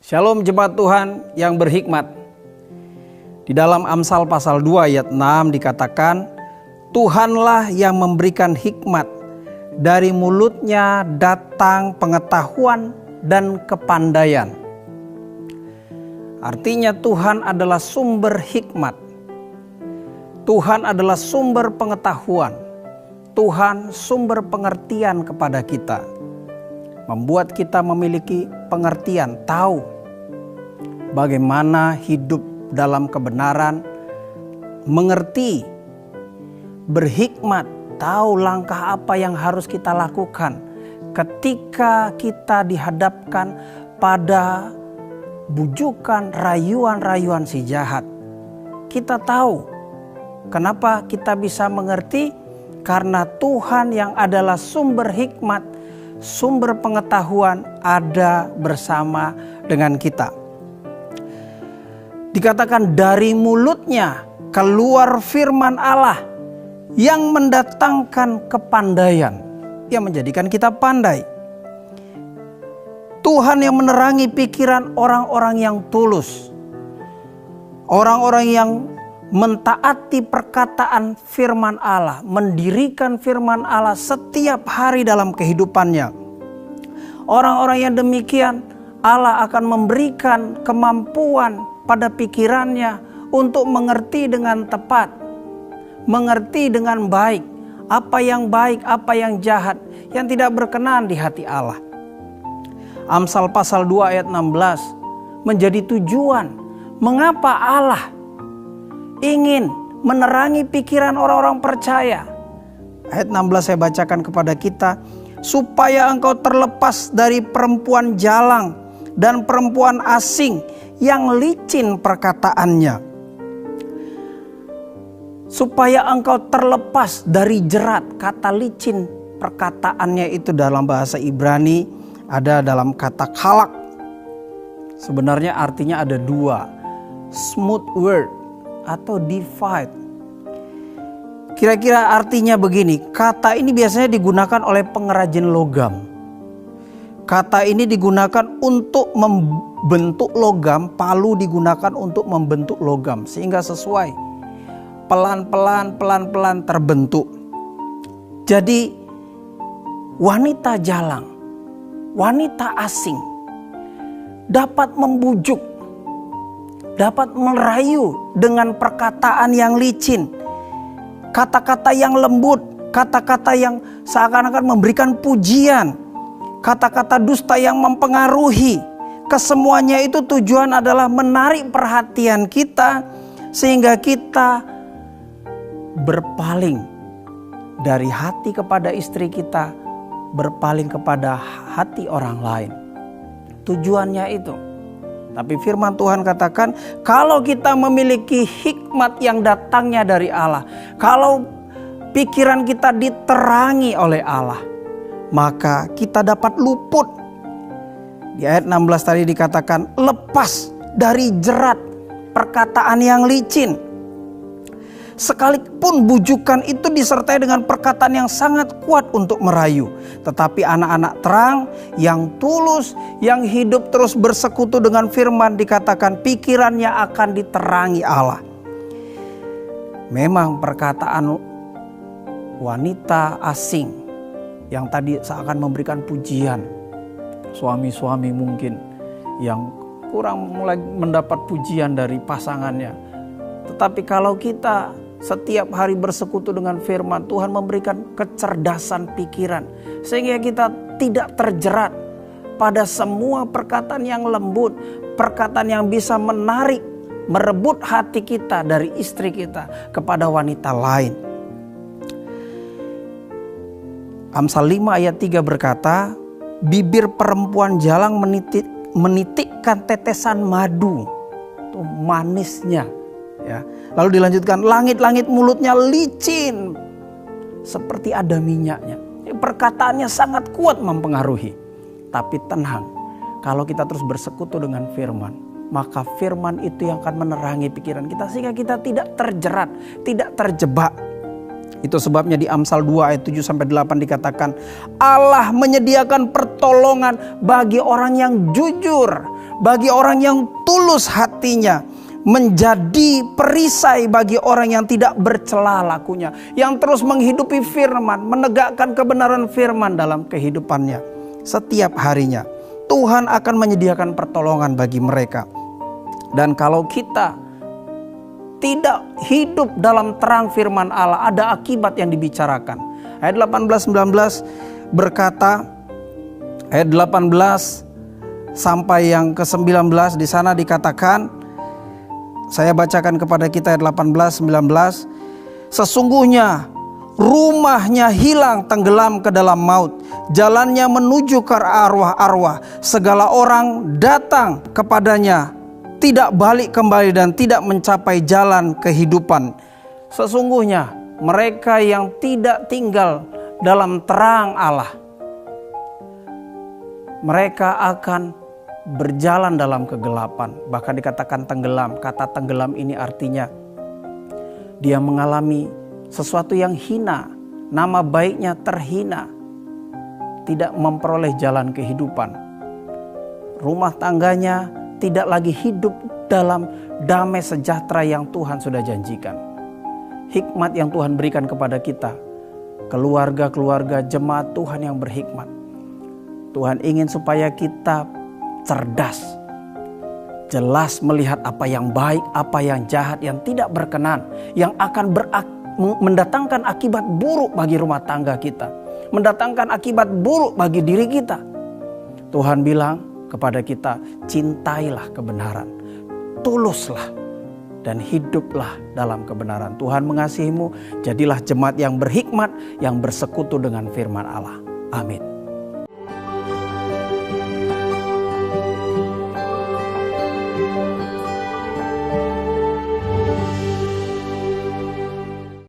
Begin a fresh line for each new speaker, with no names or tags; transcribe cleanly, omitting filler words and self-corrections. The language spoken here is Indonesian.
Shalom jemaat Tuhan yang berhikmat. Di dalam Amsal pasal 2 ayat 6 dikatakan, Tuhanlah yang memberikan hikmat, dari mulutnya datang pengetahuan dan kepandaian. Artinya Tuhan adalah sumber hikmat. Tuhan adalah sumber pengetahuan. Tuhan sumber pengertian kepada kita. Membuat kita memiliki pengertian, tahu bagaimana hidup dalam kebenaran, mengerti, berhikmat, tahu langkah apa yang harus kita lakukan ketika kita dihadapkan pada bujukan, rayuan-rayuan si jahat. Kita tahu kenapa kita bisa mengerti, karena Tuhan yang adalah sumber hikmat, sumber pengetahuan ada bersama dengan kita. Dikatakan dari mulutnya keluar firman Allah yang mendatangkan kepandaian, yang menjadikan kita pandai. Tuhan yang menerangi pikiran orang-orang yang tulus, orang-orang yang mentaati perkataan firman Allah, mendirikan firman Allah setiap hari dalam kehidupannya. Orang-orang yang demikian Allah akan memberikan kemampuan pada pikirannya untuk mengerti dengan tepat, mengerti dengan baik, apa yang baik, apa yang jahat, yang tidak berkenan di hati Allah. Amsal pasal 2 ayat 16 menjadi tujuan mengapa Allah ingin menerangi pikiran orang-orang percaya. Ayat 16 saya bacakan kepada kita, supaya engkau terlepas dari perempuan jalang dan perempuan asing yang licin perkataannya. Supaya engkau terlepas dari jerat. Kata licin perkataannya itu dalam bahasa Ibrani ada dalam kata khalak. Sebenarnya artinya ada dua, smooth word atau divide. Kira-kira artinya begini, kata ini biasanya digunakan oleh pengrajin logam. Kata ini digunakan untuk membentuk logam, palu digunakan untuk membentuk logam sehingga sesuai, pelan-pelan terbentuk. Jadi wanita jalang, wanita asing dapat membujuk, dapat merayu dengan perkataan yang licin, kata-kata yang lembut, kata-kata yang seakan-akan memberikan pujian, kata-kata dusta yang mempengaruhi. Kesemuanya itu tujuan adalah menarik perhatian kita sehingga kita berpaling dari hati kepada istri kita, berpaling kepada hati orang lain. Tujuannya itu. Tapi firman Tuhan katakan, kalau kita memiliki hikmat yang datangnya dari Allah, kalau pikiran kita diterangi oleh Allah, maka kita dapat luput. Di ayat 16 tadi dikatakan lepas dari jerat perkataan yang licin. Sekalipun bujukan itu disertai dengan perkataan yang sangat kuat untuk merayu. Tetapi anak-anak terang yang tulus, yang hidup terus bersekutu dengan firman, dikatakan pikirannya akan diterangi Allah. Memang perkataan wanita asing yang tadi seakan memberikan pujian, suami-suami mungkin yang kurang mulai mendapat pujian dari pasangannya. Tetapi kalau kita setiap hari bersekutu dengan firman, Tuhan memberikan kecerdasan pikiran sehingga kita tidak terjerat pada semua perkataan yang lembut, perkataan yang bisa menarik, merebut hati kita dari istri kita kepada wanita lain. Amsal 5 ayat 3 berkata, bibir perempuan jalang menitikkan tetesan madu. Itu manisnya. Ya. Lalu dilanjutkan, langit-langit mulutnya licin seperti ada minyaknya. Perkataannya sangat kuat mempengaruhi. Tapi tenang, kalau kita terus bersekutu dengan firman, maka firman itu yang akan menerangi pikiran kita sehingga kita tidak terjerat, tidak terjebak. Itu sebabnya di Amsal 2 ayat 7-8 dikatakan, Allah menyediakan pertolongan bagi orang yang jujur, bagi orang yang tulus hatinya, menjadi perisai bagi orang yang tidak bercela lakunya, yang terus menghidupi firman, menegakkan kebenaran firman dalam kehidupannya. Setiap harinya Tuhan akan menyediakan pertolongan bagi mereka. Dan kalau kita tidak hidup dalam terang firman Allah, ada akibat yang dibicarakan. Ayat 18-19 berkata, ayat 18 sampai yang ke-19 di sana dikatakan, saya bacakan kepada kita ayat 18-19. Sesungguhnya rumahnya hilang tenggelam ke dalam maut, jalannya menuju ke arwah-arwah. Segala orang datang kepadanya, tidak balik kembali dan tidak mencapai jalan kehidupan. Sesungguhnya mereka yang tidak tinggal dalam terang Allah, mereka akan berjalan dalam kegelapan. Bahkan dikatakan tenggelam. Kata tenggelam ini artinya dia mengalami sesuatu yang hina, nama baiknya terhina, tidak memperoleh jalan kehidupan. Rumah tangganya tidak lagi hidup dalam damai sejahtera yang Tuhan sudah janjikan. Hikmat yang Tuhan berikan kepada kita, keluarga-keluarga jemaat Tuhan yang berhikmat. Tuhan ingin supaya kita cerdas, jelas melihat apa yang baik, apa yang jahat, yang tidak berkenan, yang akan mendatangkan akibat buruk bagi rumah tangga kita, mendatangkan akibat buruk bagi diri kita. Tuhan bilang kepada kita, cintailah kebenaran, tuluslah dan hiduplah dalam kebenaran. Tuhan mengasihimu, jadilah jemaat yang berhikmat, yang bersekutu dengan firman Allah. Amin.